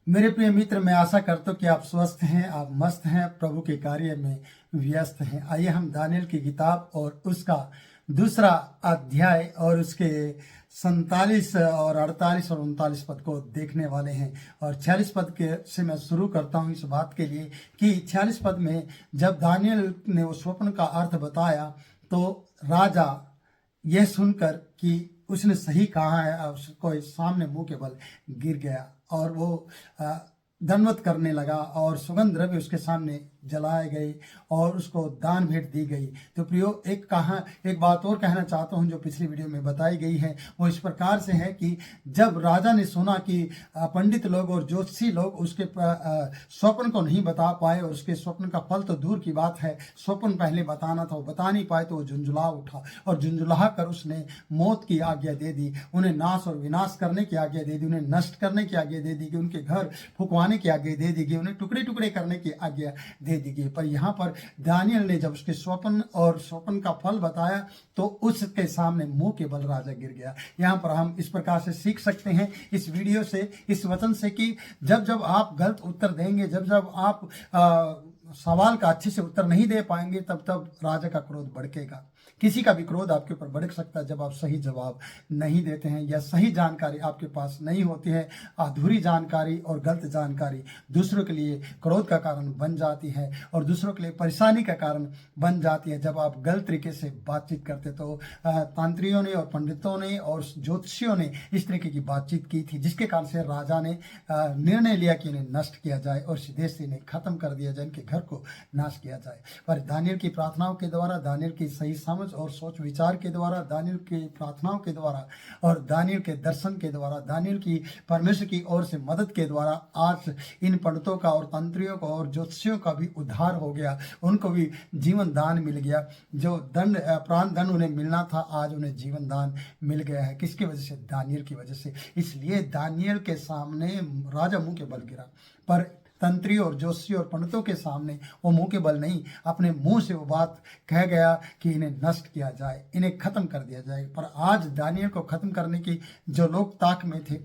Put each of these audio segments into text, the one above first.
मेरे प्रिय मित्र, मैं आशा करता हूँ कि आप स्वस्थ हैं, आप मस्त हैं, प्रभु के कार्य में व्यस्त हैं। आइए हम दानियल की किताब और उसका दूसरा अध्याय और उसके 47 और 48 और 39 पद को देखने वाले हैं। और 46 पद के से मैं शुरू करता हूँ इस बात के लिए कि 46 पद में जब दानियल ने उस स्वप्न का अर्थ बताया तो राजा यह सुनकर कि उसने सही कहा है, उसको सामने मुंह के बल गिर गया और वो दंडवत करने लगा और सुगंध द्रव्य उसके सामने जलाए गए और उसको दान भेंट दी गई। तो प्रियो, एक बात और कहना चाहता हूँ जो पिछली वीडियो में बताई गई है, वो इस प्रकार से है कि जब राजा ने सुना कि पंडित लोग और ज्योतिषी लोग उसके स्वप्न को नहीं बता पाए और उसके स्वप्न का फल तो दूर की बात है, स्वप्न पहले बताना था, वो बता नहीं पाए, तो वो झुंझुला उठा और झुंझुला कर उसने मौत की आज्ञा दे दी, उन्हें नाश और विनाश करने की आज्ञा दे दी, उन्हें नष्ट करने की आज्ञा दे दी, कि उनके घर फुकवाने की आज्ञा दे दी गई, उन्हें टुकड़े टुकड़े करने की आज्ञा दे दी गई। पर यहाँ पर दानियल ने जब उसके स्वप्न और स्वप्न का फल बताया तो उसके सामने मुंह के बल राजा गिर गया। यहाँ पर हम इस प्रकार से सीख सकते हैं इस वीडियो से, इस वचन से, कि जब जब आप गलत उत्तर देंगे, जब जब आप सवाल का अच्छे से उत्तर नहीं दे पाएंगे, तब तब राजा का क्रोध भड़केगा। किसी का भी क्रोध आपके ऊपर भड़क सकता है जब आप सही जवाब नहीं देते हैं या सही जानकारी आपके पास नहीं होती है। अधूरी जानकारी और गलत जानकारी दूसरों के लिए क्रोध का कारण बन जाती है और दूसरों के लिए परेशानी का कारण बन जाती है। जब आप गलत तरीके से बातचीत करते तो तांत्रियों ने और पंडितों ने और ज्योतिषियों ने इस तरीके की बातचीत की थी, जिसके कारण से राजा ने निर्णय लिया कि इन्हें नष्ट किया जाए और सीधे से इन्हें खत्म कर दिया जाए, इनके घर को नाश किया जाए। पर दानियल की प्रार्थनाओं के द्वारा, दानियल की सही समझ और सोच विचार के द्वारा, दानियल की प्रार्थनाओं के द्वारा और दानियल के दर्शन के द्वारा, दानियल की परमेश्वर की ओर से मदद के द्वारा आज इन पंडितों का और तंत्रियों का और ज्योतिषियों का भी उद्धार हो गया, उनको भी जीवन दान मिल गया। जो प्राण दंड उन्हें मिलना था, आज उन्हें जीवन दान मिल गया है। किसकी वजह से? दानियल की वजह से। इसलिए दानियल के सामने राजा मुंह के बल गिरा, पर तंत्रियों और ज्योतिषियों और पंडितों के सामने वो मुंह के बल नहीं, अपने मुंह से वो बात कह गया कि इन्हें नष्ट किया जाए, इन्हें खत्म कर दिया जाए। पर आज दानियल को खत्म करने की जो लोग ताक में थे,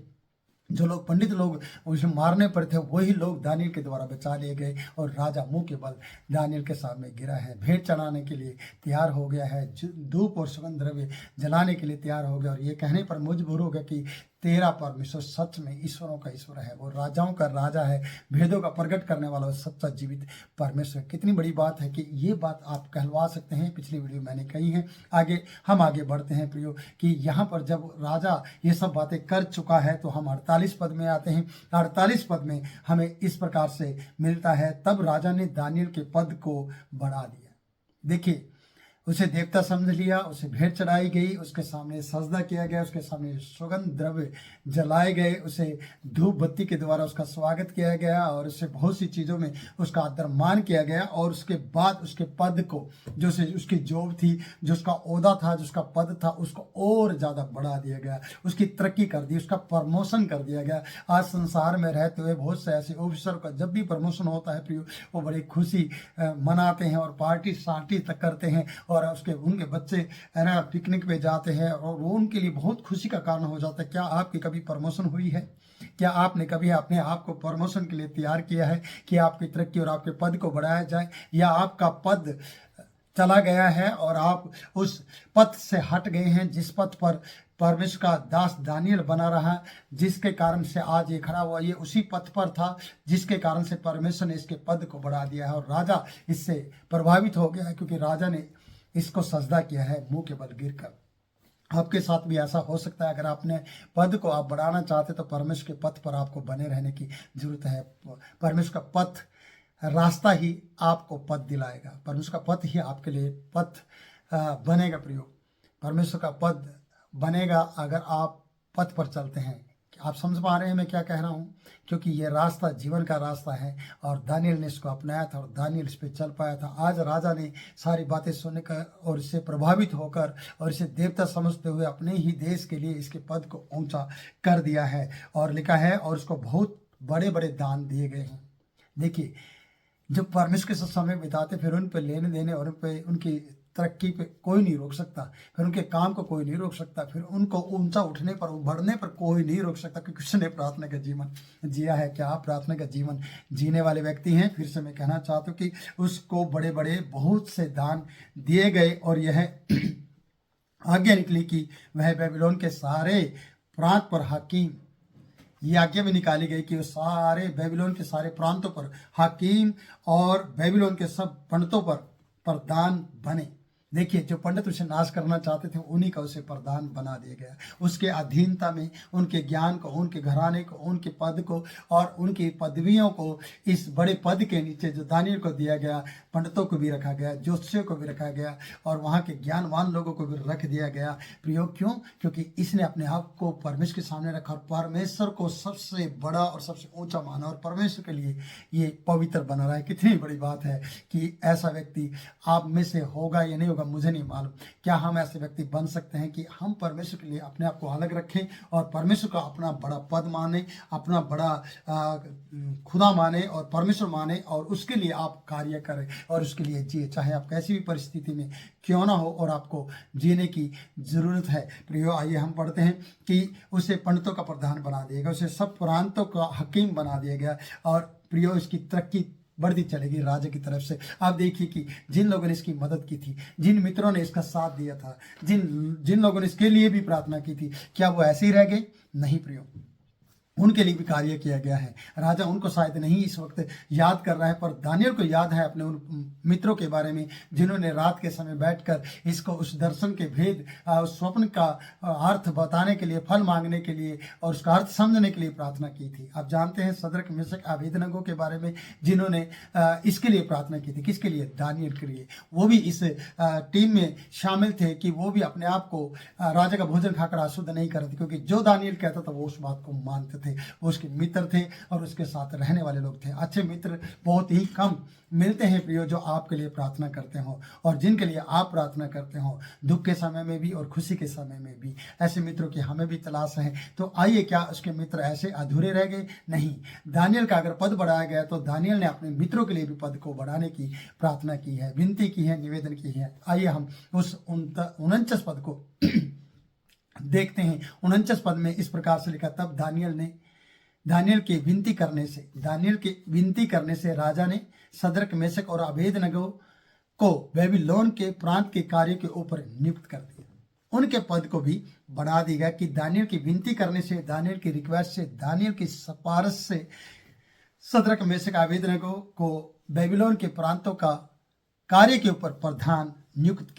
जो लोग पंडित लोग उसे मारने पर थे, वही लोग दानियल के द्वारा बचा लिए गए और राजा मुंह के बल दानियल के सामने गिरा है, भेंट चढ़ाने के लिए तैयार हो गया है, धूप और सुगंध द्रव्य जलाने के लिए तैयार हो गया और ये कहने पर मजबूर हो गया कि तेरा परमेश्वर सच में ईश्वरों का ईश्वर है, वो राजाओं का राजा है, भेदों का प्रकट करने वाला सच्चा जीवित परमेश्वर। कितनी बड़ी बात है कि ये बात आप कहलवा सकते हैं, पिछली वीडियो मैंने कही है। हम आगे बढ़ते हैं प्रियो, कि यहाँ पर जब राजा ये सब बातें कर चुका है तो हम 48 पद में आते हैं। 48 पद में हमें इस प्रकार से मिलता है, तब राजा ने दानियल के पद को बढ़ा दिया। देखिए, उसे देवता समझ लिया, उसे भेंट चढ़ाई गई, उसके सामने सजदा किया गया, उसके सामने सुगंध द्रव्य जलाए गए, उसे धूप बत्ती के द्वारा उसका स्वागत किया गया और उससे बहुत सी चीज़ों में उसका आदर मान किया गया। और उसके बाद उसके पद को, जो उसकी जॉब थी, जो उसका ओहदा था, जो उसका पद था, उसको और ज़्यादा बढ़ा दिया गया, उसकी तरक्की कर दी, उसका प्रमोशन कर दिया गया। आज संसार में रहते हुए बहुत से ऐसे ऑफिसर का जब भी प्रमोशन होता है प्रियो, वो बड़ी खुशी मनाते हैं और पार्टी सार्टी तक करते हैं और उनके बच्चे है ना पिकनिक पे जाते हैं और वो उनके लिए बहुत खुशी का कारण हो जाता है। क्या आपकी कभी प्रमोशन हुई है? क्या आपने कभी अपने आप को प्रमोशन के लिए तैयार किया है कि आपकी तरक्की और आपके पद को बढ़ाया जाए, या आपका पद चला गया है और आप उस पद से हट गए हैं जिस पद पर परमेश्वर का दास दानियल बना रहा, जिसके कारण से आज ये खड़ा हुआ, ये उसी पद पर था जिसके कारण से परमेश्वर ने इसके पद को बढ़ा दिया है और राजा इससे प्रभावित हो गया है, क्योंकि राजा ने इसको सजदा किया है मुंह के बल गिरकर। आपके साथ भी ऐसा हो सकता है। अगर आपने पद को आप बढ़ाना चाहते तो परमेश्वर के पथ पर आपको बने रहने की जरूरत है। परमेश्वर का पथ, रास्ता ही आपको पद दिलाएगा, परमेश्वर का पथ ही आपके लिए पथ बनेगा प्रयोग। परमेश्वर का पद बनेगा अगर आप पथ पर चलते हैं। आप समझ पा रहे हैं मैं क्या कह रहा हूँ? क्योंकि ये रास्ता जीवन का रास्ता है और दानियल ने इसको अपनाया था और दानियल इस पे चल पाया था। आज राजा ने सारी बातें सुनने का और इससे प्रभावित होकर और इसे देवता समझते हुए अपने ही देश के लिए इसके पद को ऊंचा कर दिया है और लिखा है, और उसको बहुत बड़े बड़े दान दिए गए हैं। देखिए, जब परमेश्वर के साथ समय बिताते फिर उन पर लेने देने और उन पर उनकी तरक्की पे कोई नहीं रोक सकता, फिर उनके काम को कोई नहीं रोक सकता, फिर उनको ऊंचा उठने पर, बढ़ने पर कोई नहीं रोक सकता, क्योंकि उसने प्रार्थना का जीवन जिया है। क्या आप प्रार्थना का जीवन जीने वाले व्यक्ति हैं? फिर से मैं कहना चाहता हूँ कि उसको बड़े बड़े बहुत से दान दिए गए और यह आज्ञा निकली कि वह बेबीलोन के सारे प्रांत पर हाकिम, ये आज्ञा भी निकाली गई कि वो सारे बेबीलोन के सारे प्रांतों पर हाकिम और बेबीलोन के सब पंडितों पर प्रधान बने। देखिए, जो पंडित उसे नाश करना चाहते थे उन्हीं का उसे प्रधान बना दिया गया। उसके अधीनता में उनके ज्ञान को, उनके घराने को, उनके पद को और उनकी पदवियों को, इस बड़े पद के नीचे जो दानियल को दिया गया, पंडितों को भी रखा गया, ज्योतिषियों को भी रखा गया और वहाँ के ज्ञानवान लोगों को भी रख दिया गया। प्रियो, क्यों? क्योंकि इसने अपने आप को परमेश्वर के सामने रखा और परमेश्वर को सबसे बड़ा और सबसे ऊंचा माना और परमेश्वर के लिए ये पवित्र बना रहा है। कितनी बड़ी बात है कि ऐसा व्यक्ति आप में से होगा या नहीं होगा मुझे नहीं मालूम। क्या हम ऐसे व्यक्ति बन सकते हैं कि हम परमेश्वर के लिए अपने आप को अलग रखें और परमेश्वर को अपना बड़ा पद माने, अपना बड़ा खुदा माने और परमेश्वर माने और उसके लिए आप कार्य करें और उसके लिए जिए, चाहे आप कैसी भी परिस्थिति में क्यों ना हो, और आपको जीने की जरूरत है। प्रियो, आइए हम पढ़ते हैं कि उसे पंडितों का प्रधान बना दिया गया, उसे सब प्रांतों का हकीम बना दिया गया और प्रियो इसकी तरक्की बढ़ती चलेगी राजा की तरफ से। आप देखिए कि जिन लोगों ने इसकी मदद की थी, जिन मित्रों ने इसका साथ दिया था, जिन लोगों ने इसके लिए भी प्रार्थना की थी, क्या वो ऐसे ही रह गए? नहीं प्रियो, उनके लिए भी कार्य किया गया है। राजा उनको शायद नहीं इस वक्त याद कर रहा है, पर दानियल को याद है अपने उन मित्रों के बारे में जिन्होंने रात के समय बैठकर इसको उस दर्शन के भेद, उस स्वप्न का अर्थ बताने के लिए, फल मांगने के लिए और उसका अर्थ समझने के लिए प्रार्थना की थी। आप जानते हैं सदरक, मेशक, अबेदनगो के बारे में जिन्होंने इसके लिए प्रार्थना की थी। किसके लिए? दानियल के लिए। वो भी इस टीम में शामिल थे कि वो भी अपने आप को राजा का भोजन खाकर अशुद्ध नहीं कर रहे थे, क्योंकि जो दानियल कहता था वो उस बात को मानते थे। वो उसके मित्र थे और उसके साथ रहने वाले लोग थे। अच्छे मित्र बहुत ही कम मिलते हैं प्रियो, जो आपके लिए प्रार्थना करते हो और जिनके लिए आप प्रार्थना करते हो, दुख के समय में भी और खुशी के समय में भी। ऐसे मित्रों की हमें भी तलाश है। तो आइए, क्या उसके मित्र ऐसे अधूरे रह गए? नहीं। दानियल का अगर पद बढ़ाया गया तो दानियल ने अपने मित्रों के लिए भी पद को बढ़ाने की प्रार्थना की है, विनती की है, निवेदन की है। आइए हम उस 49 पद को देखते हैं। 49 पद में इस प्रकार से लिखा, तब दानियल के विनती करने से राजा ने सदरक, मेशक और अबेदनगो को बेबीलोन के प्रांत के कार्य के ऊपर नियुक्त कर दिया। उनके पद को भी बढ़ा दी गया कि दानियल की विनती करने से, दानियल की रिक्वेस्ट से, दानियल की सिफारिश से सदरक, मेशक, अबेदनगो को बेबीलोन के प्रांतों का कार्य के ऊपर प्रधान नियुक्त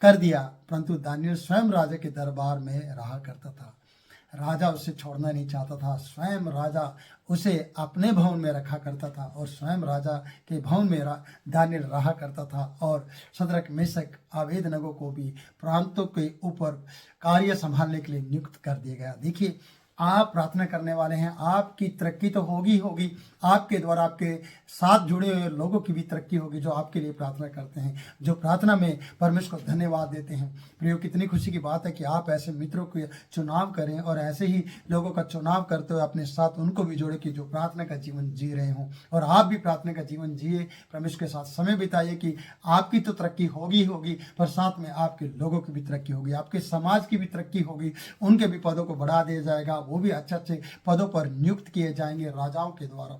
कर दिया। परंतु दानियल स्वयं राजा के दरबार में रहा करता था। राजा उसे छोड़ना नहीं चाहता था। स्वयं राजा उसे अपने भवन में रखा करता था और स्वयं राजा के भवन में दानियल रहा करता था। और सदरक, मेशक, अबेदनगो को भी प्रांतों के ऊपर कार्य संभालने के लिए नियुक्त कर दिया गया। देखिए, आप प्रार्थना करने वाले हैं, आपकी तरक्की तो होगी, आपके द्वारा आपके साथ जुड़े हुए लोगों की भी तरक्की होगी जो आपके लिए प्रार्थना करते हैं, जो प्रार्थना में परमेश्वर को धन्यवाद देते हैं। प्रियो, कितनी खुशी की बात है कि आप ऐसे मित्रों को चुनाव करें और ऐसे ही लोगों का चुनाव करते हुए अपने साथ उनको भी जोड़े कि जो प्रार्थना का जीवन जी रहे हों, और आप भी प्रार्थना का जीवन जिए, परमेश्वर के साथ समय बिताइए कि आपकी तो तरक्की होगी, पर साथ में आपके लोगों की भी तरक्की होगी, आपके समाज की भी तरक्की होगी, उनके भी पदों को बढ़ा दिया जाएगा, वो भी अच्छे पदों पर नियुक्त किए जाएंगे राजाओं के द्वारा।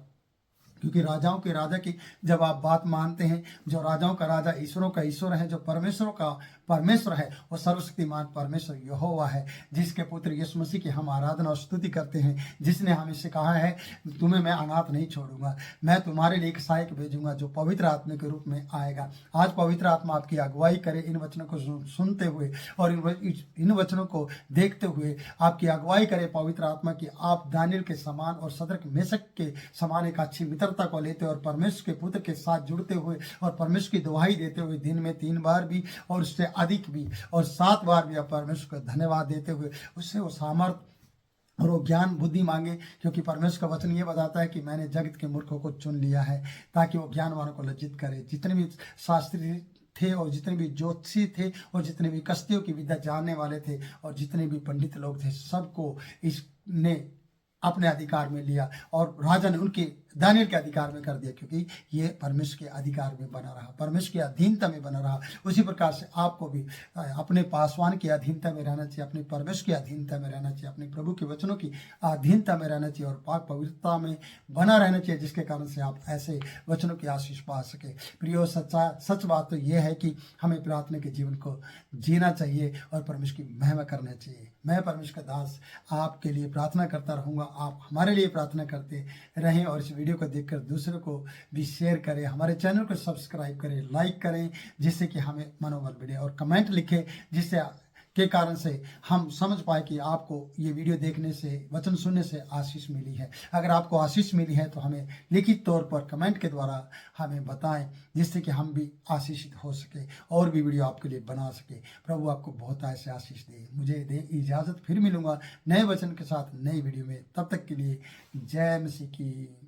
क्योंकि राजाओं के राजा की जब आप बात मानते हैं, जो राजाओं का राजा, ईश्वरों का ईश्वर है, जो परमेश्वरों का परमेश्वर है, वो सर्वशक्तिमान परमेश्वर यहोवा है, जिसके पुत्र यीशु मसीह की हम आराधना और स्तुति करते हैं, जिसने हमें से कहा है, तुम्हें मैं अनाथ नहीं छोड़ूंगा, मैं तुम्हारे लिए एक सहायक भेजूंगा जो पवित्र आत्मा के रूप में आएगा। आज पवित्र आत्मा आपकी अगुवाई करे इन वचनों को सुनते हुए और इन वचनों को देखते हुए आपकी अगुवाई करे पवित्र आत्मा की। आप दानियल के समान और सदरक, मेशक के समान एक अच्छी मित्रता को लेते और परमेश्वर के पुत्र के साथ जुड़ते हुए और परमेश्वर की दुहाई देते हुए दिन में 3 बार भी और उससे अधिक भी और 7 बार भी आप परमेश्वर को धन्यवाद देते हुए उससे वो सामर्थ और वो ज्ञान बुद्धि मांगे। क्योंकि परमेश्वर का वचन ये बताता है कि मैंने जगत के मूर्खों को चुन लिया है ताकि वो ज्ञानवानों को लज्जित करे। जितने भी शास्त्री थे और जितने भी ज्योतिषी थे और जितने भी कश्तियों की विद्या जानने वाले थे और जितने भी पंडित लोग थे, सबको इसने अपने अधिकार में लिया और राजा ने उनके दानियल के अधिकार में कर दिया, क्योंकि ये परमेश्वर के अधिकार में बना रहा, परमेश्वर की अधीनता में बना रहा। उसी प्रकार से आपको भी अपने पासवान की अधीनता में रहना चाहिए, अपने परमेश्वर की अधीनता में रहना चाहिए, अपने प्रभु के वचनों की अधीनता में रहना चाहिए और पाक पवित्रता में बना रहना चाहिए, जिसके कारण से आप ऐसे वचनों की आशीष पा सके। प्रियो, सच बात तो यह है कि हमें प्रार्थना के जीवन को जीना चाहिए और परमेश्वर की महिमा करना चाहिए। मैं परमेश्वर का दास आपके लिए प्रार्थना करता रहूँगा, आप हमारे लिए प्रार्थना करते रहें और इस वीडियो को देखकर दूसरों को भी शेयर करें, हमारे चैनल को सब्सक्राइब करें, लाइक करें, जिससे कि हमें मनोबल मिले, और कमेंट लिखें जिससे के कारण से हम समझ पाए कि आपको ये वीडियो देखने से, वचन सुनने से आशीष मिली है। अगर आपको आशीष मिली है तो हमें लिखित तौर पर कमेंट के द्वारा हमें बताएं, जिससे कि हम भी आशीषित हो सके और भी वीडियो आपके लिए बना सके। प्रभु आपको बहुत ऐसे आशीष दे। मुझे दे इजाज़त, फिर मिलूंगा नए वचन के साथ नई वीडियो में। तब तक के लिए जय मसीह की।